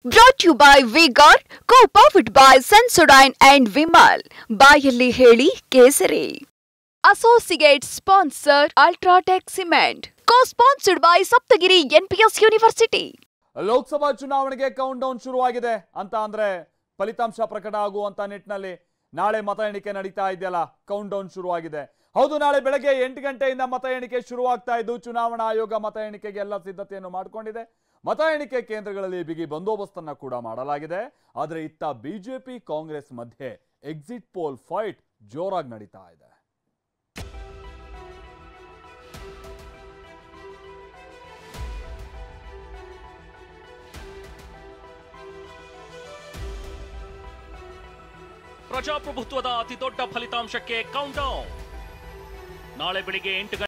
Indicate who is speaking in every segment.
Speaker 1: Brought to you by V-Guard, co-powered by Sensodyne and Vimal. ಬಾಯಲ್ಲಿ ಹೇಳಿ ಕೇಸರಿ. Associate sponsor Ultratech Cement. Co-sponsored by Saptagiri NPS University.
Speaker 2: Lok Sabha ಚುನಾವಣೆಗೆ count down ಶುರುವಾಗಿದೆ ಅಂತ ಅಂದ್ರೆ ಫಲಿತಾಂಶ ಪ್ರಕಟ ಆಗುವಂತ ನಿಟ್ಟಿನಲ್ಲಿ ನಾಳೆ ಮತ ಎಣಿಕೆ ನಡೀತಾ ಇದೆಯಲ್ಲ, ಕೌಂಟ್ ಡೌನ್ ಶುರುವಾಗಿದೆ. ಹೌದು, ನಾಳೆ ಬೆಳಗ್ಗೆ 8 ಗಂಟೆಯಿಂದ ಮತ ಎಣಿಕೆ ಶುರುವಾಗ್ತಾ ಇದ್ದು ಚುನಾವಣಾ ಆಯೋಗ ಮತ ಎಣಿಕೆಗೆ ಎಲ್ಲ ಸಿದ್ಧತೆಯನ್ನು ಮಾಡಿಕೊಂಡಿದೆ. ಮತ ಎಣಿಕೆ ಕೇಂದ್ರಗಳಲ್ಲಿ ಬಿಗಿ ಬಂದೋಬಸ್ತನ್ನ ಕೂಡ ಮಾಡಲಾಗಿದೆ. ಆದರೆ ಇತ್ತ ಬಿಜೆಪಿ ಕಾಂಗ್ರೆಸ್ ಮಧ್ಯೆ ಎಕ್ಸಿಟ್ ಪೋಲ್ ಫೈಟ್ ಜೋರಾಗಿ ನಡೀತಾ ಇದೆ.
Speaker 3: ಪ್ರಜಾಪ್ರಭುತ್ವದ ಅತಿ ದೊಡ್ಡ ಫಲಿತಾಂಶಕ್ಕೆ ಕೌಂಟ್ ಡೌನ್. ನಾಳೆ ಬೆಳಿಗ್ಗೆ 8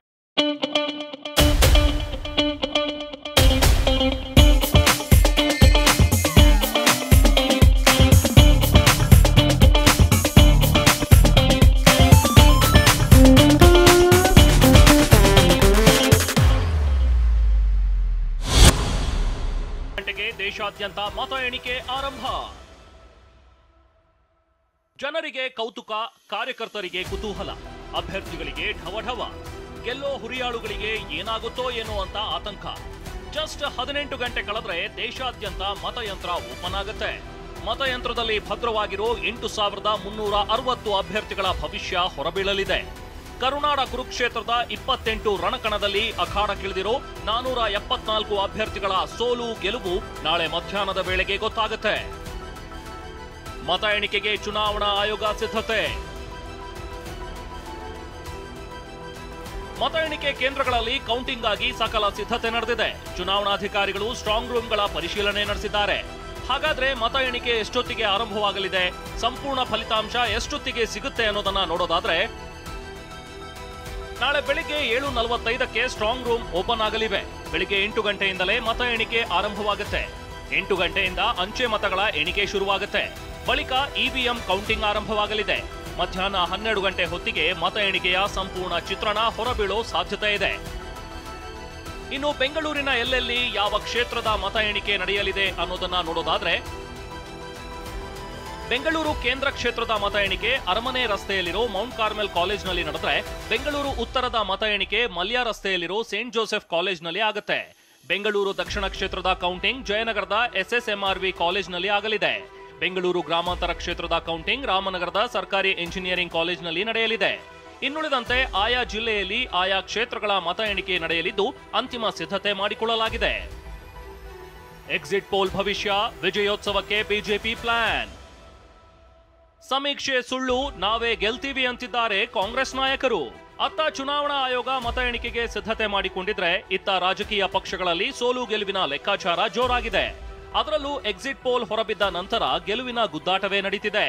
Speaker 3: ಗಂಟೆಗೆ ದೇಶಾದ್ಯಂತ ಮತ ಎಣಿಕೆ ಆರಂಭ. ಜನರಿಗೆ ಕೌತುಕ, ಕಾರ್ಯಕರ್ತರಿಗೆ ಕುತೂಹಲ, ಅಭ್ಯರ್ಥಿಗಳಿಗೆ ಢವಢವ, ಗೆಲ್ಲೋ ಹುರಿಯಾಳುಗಳಿಗೆ ಏನಾಗುತ್ತೋ ಏನೋ ಅಂತ ಆತಂಕ. ಜಸ್ಟ್ 18 ಗಂಟೆ ಕಳೆದ್ರೆ ದೇಶಾದ್ಯಂತ ಮತಯಂತ್ರ ಓಪನ್ ಆಗುತ್ತೆ. ಮತಯಂತ್ರದಲ್ಲಿ ಭದ್ರವಾಗಿರೋ 8360 ಅಭ್ಯರ್ಥಿಗಳ ಭವಿಷ್ಯ ಹೊರಬೀಳಲಿದೆ. ಕರುನಾಡ ಕುರುಕ್ಷೇತ್ರದ 28 ರಣಕಣದಲ್ಲಿ ಅಖಾಡಕ್ಕಿಳಿದಿರೋ 474 ಅಭ್ಯರ್ಥಿಗಳ ಸೋಲು ಗೆಲುವು ನಾಳೆ ಮಧ್ಯಾಹ್ನದ ವೇಳೆಗೆ ಗೊತ್ತಾಗುತ್ತೆ. ಮತ ಎಣಿಕೆಗೆ ಚುನಾವಣಾ ಆಯೋಗ ಸಿದ್ಧತೆ. ಮತ ಎಣಿಕೆ ಕೇಂದ್ರಗಳಲ್ಲಿ ಕೌಂಟಿಂಗ್ ಆಗಿ ಸಕಲ ಸಿದ್ಧತೆ ನಡೆದಿದೆ. ಚುನಾವಣಾಧಿಕಾರಿಗಳು ಸ್ಟ್ರಾಂಗ್ ರೂಮ್ಗಳ ಪರಿಶೀಲನೆ ನಡೆಸಿದ್ದಾರೆ. ಹಾಗಾದ್ರೆ ಮತ ಎಣಿಕೆ ಎಷ್ಟೊತ್ತಿಗೆ ಆರಂಭವಾಗಲಿದೆ, ಸಂಪೂರ್ಣ ಫಲಿತಾಂಶ ಎಷ್ಟೊತ್ತಿಗೆ ಸಿಗುತ್ತೆ ಅನ್ನೋದನ್ನ ನೋಡೋದಾದ್ರೆ, ನಾಳೆ ಬೆಳಿಗ್ಗೆ 7:45ಕ್ಕೆ ಸ್ಟ್ರಾಂಗ್ ರೂಮ್ ಓಪನ್ ಆಗಲಿವೆ. ಬೆಳಿಗ್ಗೆ 8 ಗಂಟೆಯಿಂದಲೇ ಮತ ಎಣಿಕೆ ಆರಂಭವಾಗುತ್ತೆ. 8 ಗಂಟೆಯಿಂದ ಅಂಚೆ ಮತಗಳ ಎಣಿಕೆ ಶುರುವಾಗುತ್ತೆ. ಬಳಿಕ ಇವಿಎಂ ಕೌಂಟಿಂಗ್ ಆರಂಭವಾಗಲಿದೆ. ಮಧ್ಯಾಹ್ನ 12 ಗಂಟೆ ಹೊತ್ತಿಗೆ ಮತ ಎಣಿಕೆಯ ಸಂಪೂರ್ಣ ಚಿತ್ರಣ ಹೊರಬೀಳೋ ಸಾಧ್ಯತೆ ಇದೆ. ಇನ್ನು ಬೆಂಗಳೂರಿನ ಎಲ್ಲೆಲ್ಲಿ ಯಾವ ಕ್ಷೇತ್ರದ ಮತ ಎಣಿಕೆ ನಡೆಯಲಿದೆ ಅನ್ನೋದನ್ನ ನೋಡೋದಾದ್ರೆ, ಬೆಂಗಳೂರು ಕೇಂದ್ರ ಕ್ಷೇತ್ರದ ಮತ ಎಣಿಕೆ ಅರಮನೆ ರಸ್ತೆಯಲ್ಲಿರೋ ಮೌಂಟ್ ಕಾರ್ಮೆಲ್ ಕಾಲೇಜ್ನಲ್ಲಿ ನಡೆದ್ರೆ, ಬೆಂಗಳೂರು ಉತ್ತರದ ಮತ ಎಣಿಕೆ ಮಲ್ಯ ರಸ್ತೆಯಲ್ಲಿರೋ ಸೇಂಟ್ ಜೋಸೆಫ್ ಕಾಲೇಜ್ನಲ್ಲಿ ಆಗುತ್ತೆ. ಬೆಂಗಳೂರು ದಕ್ಷಿಣ ಕ್ಷೇತ್ರದ ಕೌಂಟಿಂಗ್ ಜಯನಗರದ SSMRV ಕಾಲೇಜ್ನಲ್ಲಿ ಆಗಲಿದೆ. ಬೆಂಗಳೂರು ಗ್ರಾಮಾಂತರ ಕ್ಷೇತ್ರದ ಕೌಂಟಿಂಗ್ ರಾಮನಗರದ ಸರ್ಕಾರಿ ಎಂಜಿನಿಯರಿಂಗ್ ಕಾಲೇಜ್ನಲ್ಲಿ ನಡೆಯಲಿದೆ. ಇನ್ನುಳಿದಂತೆ ಆಯಾ ಜಿಲ್ಲೆಯಲ್ಲಿ ಆಯಾ ಕ್ಷೇತ್ರಗಳ ಮತ ಎಣಿಕೆ ನಡೆಯಲಿದ್ದು ಅಂತಿಮ ಸಿದ್ಧತೆ ಮಾಡಿಕೊಳ್ಳಲಾಗಿದೆ. ಎಕ್ಸಿಟ್ ಪೋಲ್ ಭವಿಷ್ಯ, ವಿಜಯೋತ್ಸವಕ್ಕೆ ಬಿಜೆಪಿ ಪ್ಲಾನ್. ಸಮೀಕ್ಷೆ ಸುಳ್ಳು, ನಾವೇ ಗೆಲ್ತೀವಿ ಅಂತಿದ್ದಾರೆ ಕಾಂಗ್ರೆಸ್ ನಾಯಕರು. ಅತ್ತ ಚುನಾವಣಾ ಆಯೋಗ ಮತ ಎಣಿಕೆಗೆ ಸಿದ್ಧತೆ ಮಾಡಿಕೊಂಡಿದ್ರೆ, ಇತ್ತ ರಾಜಕೀಯ ಪಕ್ಷಗಳಲ್ಲಿ ಸೋಲು ಗೆಲುವಿನ ಲೆಕ್ಕಾಚಾರ ಜೋರಾಗಿದೆ. ಅದರಲ್ಲೂ ಎಕ್ಸಿಟ್ ಪೋಲ್ ಹೊರಬಿದ್ದ ನಂತರ ಗೆಲುವಿನ ಗುದ್ದಾಟವೇ ನಡೀತಿದೆ.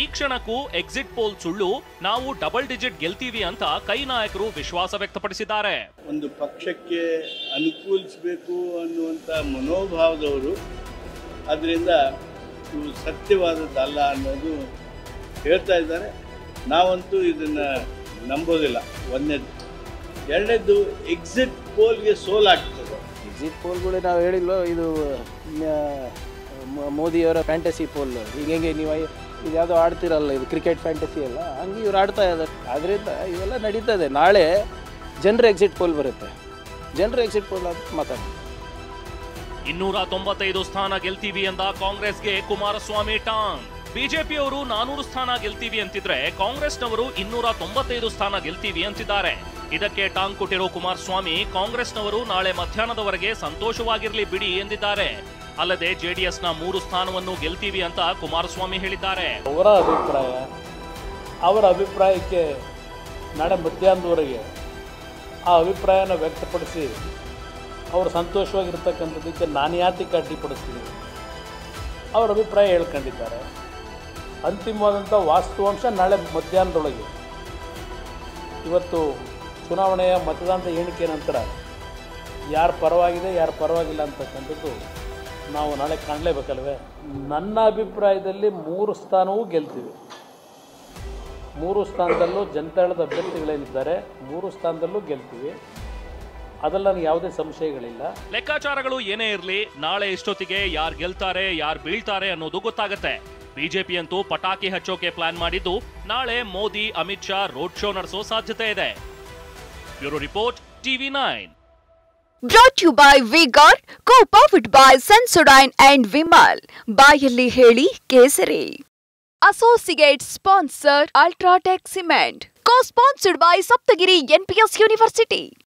Speaker 3: ಈ ಕ್ಷಣಕ್ಕೂ ಎಕ್ಸಿಟ್ ಪೋಲ್ ಸುಳ್ಳು, ನಾವು ಡಬಲ್ ಡಿಜಿಟ್ ಗೆಲ್ತೀವಿ ಅಂತ ಕೈ ನಾಯಕರು ವಿಶ್ವಾಸ ವ್ಯಕ್ತಪಡಿಸಿದ್ದಾರೆ.
Speaker 4: ಒಂದು ಪಕ್ಷಕ್ಕೆ ಅನುಕೂಲಿಸಬೇಕು ಅನ್ನುವಂಥ ಮನೋಭಾವದವರು, ಅದರಿಂದ ಇವು ಸತ್ಯವಾದದ್ದಲ್ಲ ಅನ್ನೋದು ಹೇಳ್ತಾ ಇದ್ದಾರೆ. ನಾವಂತೂ ಇದನ್ನು ನಂಬೋದಿಲ್ಲ. ಒಂದನೇದು. ಎರಡನೇದು, ಎಕ್ಸಿಟ್ ಪೋಲ್ಗೆ ಸೋಲಾಗ್ತದೆ.
Speaker 5: ಎಕ್ಸಿಟ್ ಪೋಲ್ಗಳು ನಾವು ಹೇಳಿಲ್ವೋ, ಇದು ಮೋದಿಯವರ ಫ್ಯಾಂಟಸಿ ಪೋಲ್. ಈಗ ಹೆಂಗೆ ನೀವು ಇದು ಯಾವುದೋ ಆಡ್ತಿರಲ್ಲ, ಇದು ಕ್ರಿಕೆಟ್ ಫ್ಯಾಂಟಸಿ ಅಲ್ಲ, ಹಂಗೆ ಇವ್ರು ಆಡ್ತಾ ಇದ್ದಾರೆ. ಆದ್ದರಿಂದ ಇವೆಲ್ಲ ನಡೀತದೆ. ನಾಳೆ ಜನರ ಎಕ್ಸಿಟ್ ಪೋಲ್ ಬರುತ್ತೆ. ಜನರ ಎಕ್ಸಿಟ್ ಪೋಲ್ ಅಂತ ಮಾತಾಡಿ.
Speaker 3: 295 ಸ್ಥಾನ ಗೆಲ್ತೀವಿ ಎಂದ ಕಾಂಗ್ರೆಸ್ಗೆ ಕುಮಾರಸ್ವಾಮಿ ಟಾಂಗ್. ಬಿಜೆಪಿಯವರು 400 ಸ್ಥಾನ ಗೆಲ್ತೀವಿ ಅಂತಿದ್ರೆ, ಕಾಂಗ್ರೆಸ್ನವರು 295 ಸ್ಥಾನ ಗೆಲ್ತೀವಿ ಅಂತಿದ್ದಾರೆ. ಇದಕ್ಕೆ ಟಾಂಗ್ ಕೊಟ್ಟಿರೋ ಕುಮಾರಸ್ವಾಮಿ, ಕಾಂಗ್ರೆಸ್ನವರು ನಾಳೆ ಮಧ್ಯಾಹ್ನದವರೆಗೆ ಸಂತೋಷವಾಗಿರ್ಲಿ ಬಿಡಿ ಎಂದಿದ್ದಾರೆ. ಅಲ್ಲದೆ ಜೆಡಿಎಸ್ನ 3 ಸ್ಥಾನವನ್ನು ಗೆಲ್ತೀವಿ ಅಂತ ಕುಮಾರಸ್ವಾಮಿ ಹೇಳಿದ್ದಾರೆ.
Speaker 6: ಅವರ ಅಭಿಪ್ರಾಯಕ್ಕೆ ನಾಳೆ ಮಧ್ಯಾಹ್ನದವರೆಗೆ ಆ ಅಭಿಪ್ರಾಯನ ವ್ಯಕ್ತಪಡಿಸಿ ಅವರು ಸಂತೋಷವಾಗಿರ್ತಕ್ಕಂಥದ್ದಕ್ಕೆ ನಾನು ಯಾತಕ್ಕೆ ಅಡ್ಡಿಪಡಿಸ್ತೀನಿ, ಅವರ ಅಭಿಪ್ರಾಯ ಹೇಳ್ಕೊಂಡಿದ್ದಾರೆ. ಅಂತಿಮವಾದಂಥ ವಾಸ್ತವಾಂಶ ನಾಳೆ ಮಧ್ಯಾಹ್ನದೊಳಗೆ. ಇವತ್ತು ಚುನಾವಣೆಯ ಮತದಾನದ ಎಣಿಕೆ ನಂತರ ಯಾರು ಪರವಾಗಿದೆ ಯಾರು ಪರವಾಗಿಲ್ಲ ಅಂತಕ್ಕಂಥದ್ದು ನಾವು ನಾಳೆ ಕಾಣಲೇಬೇಕಲ್ವೇ. ನನ್ನ ಅಭಿಪ್ರಾಯದಲ್ಲಿ 3 ಸ್ಥಾನವೂ ಗೆಲ್ತೀವಿ. 3 ಸ್ಥಾನದಲ್ಲೂ ಜನತಾದಳದ ಅಭ್ಯರ್ಥಿಗಳೇನಿದ್ದಾರೆ 3 ಸ್ಥಾನದಲ್ಲೂ ಗೆಲ್ತೀವಿ. ಅದೆಲ್ಲ ನನಗೆ ಯಾವುದೇ ಸಂಶಯಗಳಿಲ್ಲ.
Speaker 3: ಲೆಕ್ಕಾಚಾರಗಳು ಏನೇ ಇರಲಿ, ನಾಳೆ ಇಷ್ಟೊತ್ತಿಗೆ ಯಾರು ಗೆಲ್ತಾರೆ ಯಾರು ಬೀಳ್ತಾರೆ ಅನ್ನೋದು ಗೊತ್ತಾಗುತ್ತೆ. ಬಿಜೆಪಿ ಅಂತೂ ಪಟಾಕಿ ಹಚ್ಚೋಕೆ ಪ್ಲಾನ್ ಮಾಡಿದ್ದು ನಾಳೆ ಮೋದಿ ಅಮಿತ್ ಶಾ ರೋಡ್ ಶೋ ನಡೆಸೋ ಸಾಧ್ಯತೆ ಇದೆ. Bureau report, TV9.
Speaker 1: Brought to you by V-Guard, co-powered by Sensodyne and Vimal. ಬಾಯಲ್ಲಿ ಹೇಳಿ ಕೇಸರಿ. Associate sponsor Ultratech Cement. Co-sponsored by Saptagiri NPS University.